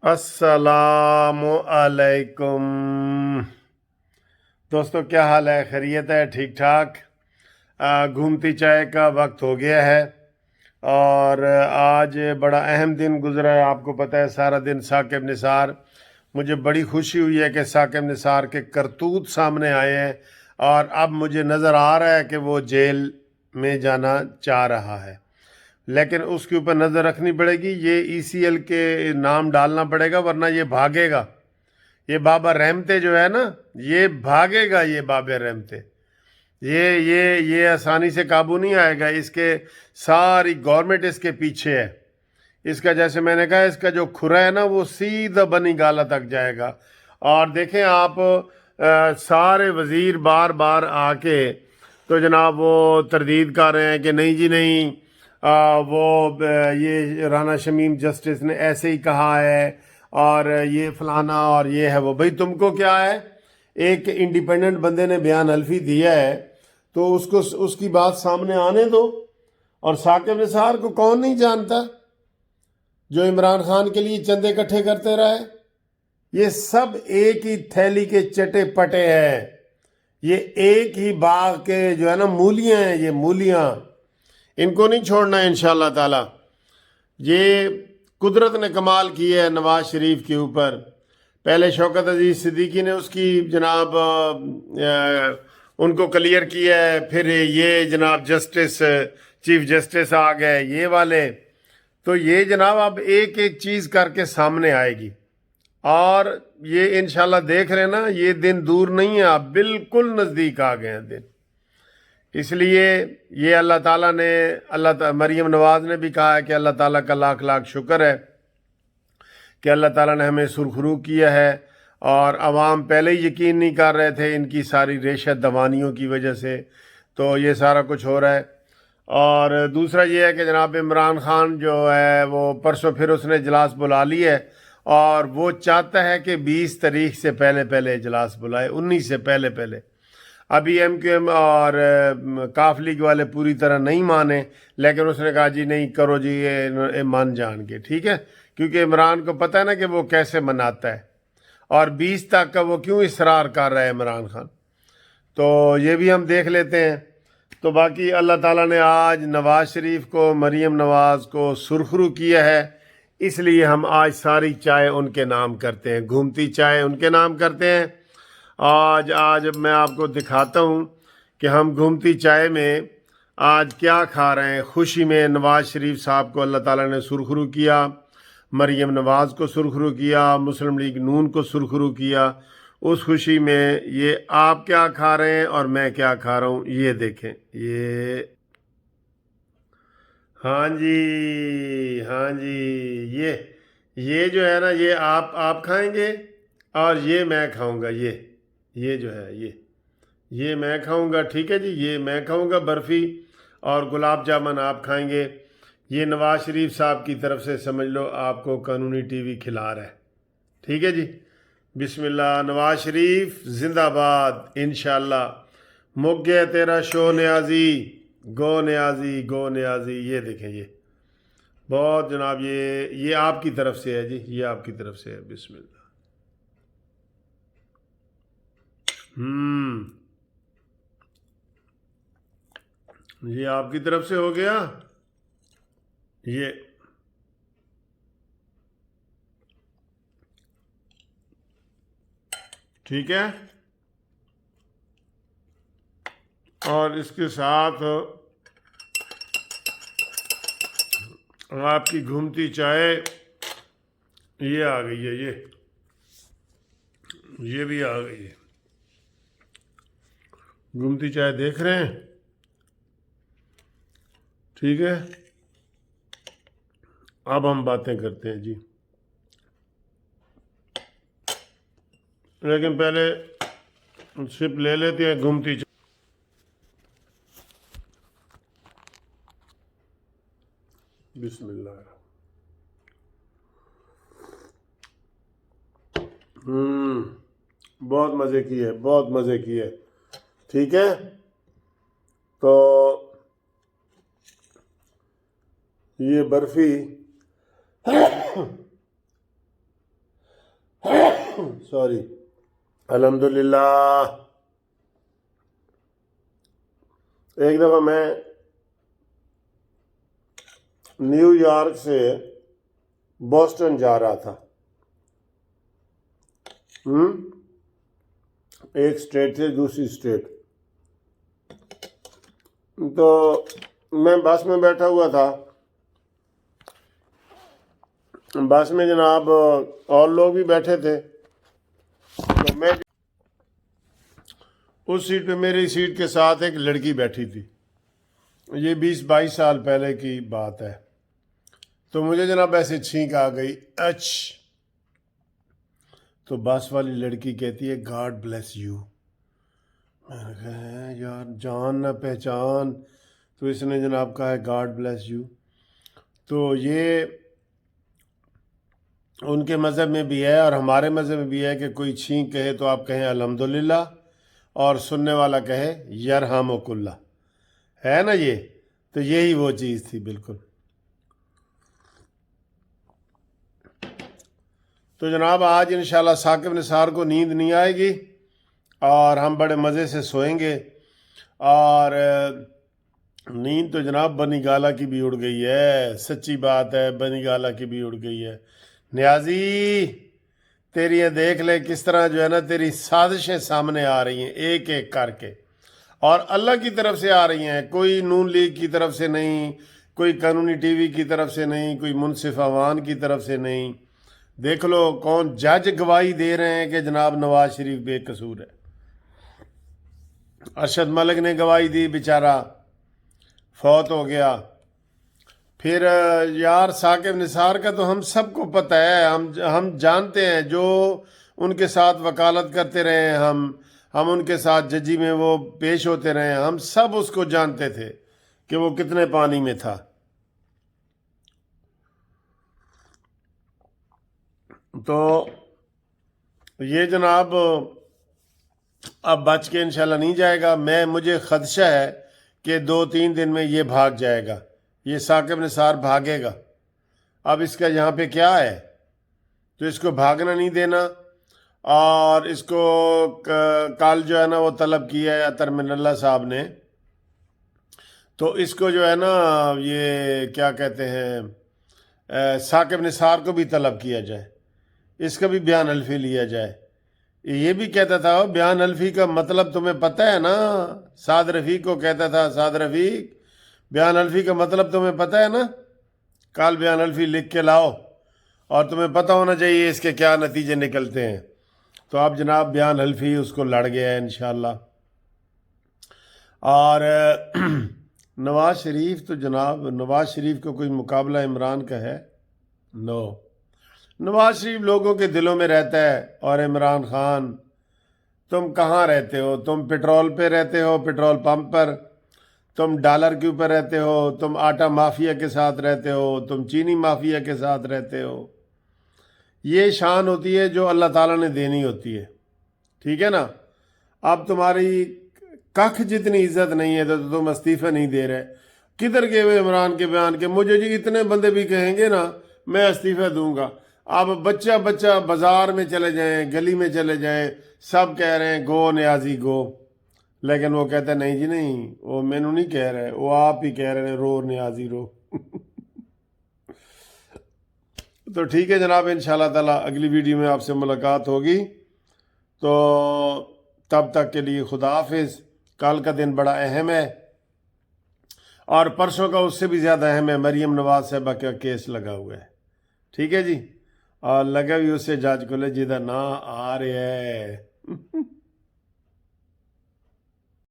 السلام علیکم دوستو، کیا حال ہے؟ خیریت ہے؟ ٹھیک ٹھاک؟ گھومتی چائے کا وقت ہو گیا ہے اور آج بڑا اہم دن گزرا ہے۔ آپ کو پتہ ہے سارا دن ثاقب نثار، مجھے بڑی خوشی ہوئی ہے کہ ثاقب نثار کے کرتوت سامنے آئے ہیں اور اب مجھے نظر آ رہا ہے کہ وہ جیل میں جانا چاہ رہا ہے، لیکن اس کے اوپر نظر رکھنی پڑے گی۔ یہ ای سی ایل کے نام ڈالنا پڑے گا ورنہ یہ بھاگے گا۔ یہ بابا رحمتے جو ہے نا، یہ بھاگے گا۔ یہ بابا رحمتے یہ آسانی سے قابو نہیں آئے گا۔ اس کے ساری گورنمنٹ اس کے پیچھے ہے۔ اس کا، جیسے میں نے کہا، اس کا جو کھرا ہے نا وہ سیدھا بنی گالا تک جائے گا۔ اور دیکھیں آپ، سارے وزیر بار بار آ کے تو جناب وہ تردید کر رہے ہیں کہ نہیں جی نہیں، یہ رانا شمیم جسٹس نے ایسے ہی کہا ہے اور یہ فلانا اور یہ ہے وہ۔ بھئی تم کو کیا ہے؟ ایک انڈیپینڈنٹ بندے نے بیان حلفی دیا ہے تو اس کی بات سامنے آنے دو۔ اور ثاقب نثار کو کون نہیں جانتا جو عمران خان کے لیے چندے اکٹھے کرتے رہے؟ یہ سب ایک ہی تھیلی کے چٹے پٹے ہیں، یہ ایک ہی باغ کے جو ہے نا مولیاں ہیں۔ یہ مولیاں، ان کو نہیں چھوڑنا ہے انشاءاللہ تعالی۔ یہ قدرت نے کمال کی ہے نواز شریف کے اوپر۔ پہلے شوکت عزیز صدیقی نے اس کی جناب ان کو کلیئر کیا ہے، پھر یہ جناب جسٹس، چیف جسٹس آ گئے یہ والے۔ تو یہ جناب اب ایک ایک چیز کر کے سامنے آئے گی اور یہ انشاءاللہ دیکھ رہے نا، یہ دن دور نہیں ہے، اب بالکل نزدیک آ گئے ہیں دن۔ اس لیے یہ اللہ تعالیٰ نے، مریم نواز نے بھی کہا ہے کہ اللہ تعالیٰ کا لاکھ لاکھ شکر ہے کہ اللہ تعالیٰ نے ہمیں سرخرو کیا ہے، اور عوام پہلے ہی یقین نہیں کر رہے تھے ان کی ساری ریشت دوانیوں کی وجہ سے، تو یہ سارا کچھ ہو رہا ہے۔ اور دوسرا یہ ہے کہ جناب عمران خان جو ہے وہ پرسوں پھر اس نے اجلاس بلا لی ہے اور وہ چاہتا ہے کہ 20 تاریخ سے پہلے پہلے اجلاس بلائے، 19 سے پہلے پہلے۔ ابھی ایم کیو ایم اور کاف لیگ والے پوری طرح نہیں مانے، لیکن اس نے کہا جی نہیں کرو جی، یہ مان جان کے ٹھیک ہے، کیونکہ عمران کو پتہ ہے نا کہ وہ کیسے مناتا ہے اور 20 تک کا وہ کیوں اصرار کر رہا ہے عمران خان۔ تو یہ بھی ہم دیکھ لیتے ہیں۔ تو باقی اللہ تعالیٰ نے آج نواز شریف کو، مریم نواز کو سرخرو کیا ہے، اس لیے ہم آج ساری چائے ان کے نام کرتے ہیں، گھومتی چائے ان کے نام کرتے ہیں۔ آج میں آپ کو دکھاتا ہوں کہ ہم گھومتی چائے میں آج کیا کھا رہے ہیں۔ خوشی میں نواز شریف صاحب کو اللہ تعالیٰ نے سرخرو کیا، مریم نواز کو سرخرو کیا، مسلم لیگ نون کو سرخرو کیا۔ اس خوشی میں یہ آپ کیا کھا رہے ہیں اور میں کیا کھا رہا ہوں، یہ دیکھیں۔ یہ ہاں جی، ہاں جی، یہ جو ہے نا، یہ آپ کھائیں گے اور یہ میں کھاؤں گا۔ یہ جو ہے یہ میں کھاؤں گا، ٹھیک ہے جی، یہ میں کھاؤں گا برفی، اور گلاب جامن آپ کھائیں گے۔ یہ نواز شریف صاحب کی طرف سے سمجھ لو آپ کو قانونی ٹی وی کھلا رہا ہے، ٹھیک ہے جی۔ بسم اللہ، نواز شریف زندہ باد، انشاءاللہ۔ مک گیا تیرا شو نیازی، گو نیازی، گو نیازی۔ یہ دیکھیں، یہ بہت جناب، یہ آپ کی طرف سے ہے جی، یہ آپ کی طرف سے ہے۔ بسم اللہ۔ یہ آپ کی طرف سے ہو گیا۔ یہ ٹھیک ہے، اور اس کے ساتھ آپ کی گھومتی چائے یہ آ گئی ہے، یہ بھی آ گئی ہے۔ گھومتی چائے دیکھ رہے ہیں، ٹھیک ہے۔ اب ہم باتیں کرتے ہیں جی، لیکن پہلے سپ لے لیتے ہیں گھومتی چائے۔ بسم اللہ۔ بہت مزے کی ہے، بہت مزے کی ہے، ٹھیک ہے۔ تو یہ برفی سوری. الحمدللہ. ایک دفعہ میں نیو یارک سے بوسٹن جا رہا تھا. ایک اسٹیٹ سے دوسری اسٹیٹ. تو میں بس میں بیٹھا ہوا تھا. بس میں جناب اور لوگ بھی بیٹھے تھے. تو میں اس سیٹ پہ میری سیٹ کے ساتھ ایک لڑکی بیٹھی تھی. یہ 20-22 سال پہلے کی بات ہے. تو مجھے جناب ایسے چھینک آ گئی. تو بس والی لڑکی کہتی ہے گاڈ بلیس یو. میں نے کہا یار جان نہ پہچان. تو اس نے جناب کہا ہے گاڈ بلیس یو. تو یہ ان کے مذہب میں بھی ہے اور ہمارے مذہب میں بھی ہے کہ کوئی چھینک کہے تو آپ کہیں الحمدللہ اور سننے والا کہے یرحمک اللہ. ہے نا یہ؟ تو یہی وہ چیز تھی بالکل. تو جناب آج انشاءاللہ ثاقب نثار کو نیند نہیں آئے گی اور ہم بڑے مزے سے سوئیں گے. اور نیند تو جناب بنی گالا کی بھی اڑ گئی ہے. سچی بات ہے بنی گالا کی بھی اڑ گئی ہے. نیازی تیری یہ دیکھ لے کس طرح جو ہے نا تیری سازشیں سامنے آ رہی ہیں ایک ایک کر کے. اور اللہ کی طرف سے آ رہی ہیں. کوئی نون لیگ کی طرف سے نہیں, کوئی قانونی ٹی وی کی طرف سے نہیں, کوئی منصف عوان کی طرف سے نہیں. دیکھ لو کون جج گواہی دے رہے ہیں کہ جناب نواز شریف بے قصور ہے. ارشد ملک نے گواہی دی, بیچارہ فوت ہو گیا. پھر یار ثاقب نثار کا تو ہم سب کو پتہ ہے. ہم جانتے ہیں جو ان کے ساتھ وکالت کرتے رہے ہیں. ہم ان کے ساتھ ججی میں وہ پیش ہوتے رہے ہیں. ہم سب اس کو جانتے تھے کہ وہ کتنے پانی میں تھا. تو یہ جناب اب بچ کے انشاءاللہ نہیں جائے گا. مجھے خدشہ ہے کہ 2-3 دن میں یہ بھاگ جائے گا. یہ ثاقب نثار بھاگے گا. اب اس کا یہاں پہ کیا ہے؟ تو اس کو بھاگنا نہیں دینا. اور اس کو کل جو ہے نا وہ طلب کیا ہے اطہر من اللہ صاحب نے. تو اس کو جو ہے نا یہ کیا کہتے ہیں ثاقب نثار کو بھی طلب کیا جائے. اس کا بھی بیان حلفی لیا جائے. یہ بھی کہتا تھا بیان حلفی کا مطلب تمہیں پتہ ہے نا. سعد رفیق کو کہتا تھا سعد رفیق بیان حلفی کا مطلب تمہیں پتہ ہے نا. کل بیان حلفی لکھ کے لاؤ اور تمہیں پتہ ہونا چاہیے اس کے کیا نتیجے نکلتے ہیں. تو اب جناب بیان حلفی اس کو لڑ گیا ہے انشاءاللہ. اور نواز شریف تو جناب نواز شریف کو کوئی مقابلہ عمران کا ہے؟ نو. نواز شریف لوگوں کے دلوں میں رہتا ہے. اور عمران خان تم کہاں رہتے ہو؟ تم پٹرول پہ رہتے ہو, پٹرول پمپ پر. تم ڈالر کے اوپر رہتے ہو. تم آٹا مافیا کے ساتھ رہتے ہو. تم چینی مافیا کے ساتھ رہتے ہو. یہ شان ہوتی ہے جو اللہ تعالیٰ نے دینی ہوتی ہے. ٹھیک ہے نا. اب تمہاری ککھ جتنی عزت نہیں ہے تو تم استعفی نہیں دے رہے. کدھر گئے ہوئے عمران کے بیان کے مجھے جی اتنے بندے بھی کہیں گے نا میں استعفی دوں گا. اب بچہ بازار میں چلے جائیں, گلی میں چلے جائیں, سب کہہ رہے ہیں گو نیازی گو. لیکن وہ کہتا ہے نہیں جی نہیں, وہ میں نہیں کہہ رہے, وہ آپ ہی کہہ رہے ہیں رو نیازی رو. تو ٹھیک ہے جناب, انشاءاللہ تعالی اگلی ویڈیو میں آپ سے ملاقات ہوگی. تو تب تک کے لیے خدا حافظ. کل کا دن بڑا اہم ہے اور پرسوں کا اس سے بھی زیادہ اہم ہے. مریم نواز صاحبہ کا کیس لگا ہوا ہے. ٹھیک ہے جی. اور لگا بھی اس سے جج کو لے جدھر نہ آ رہے ہے.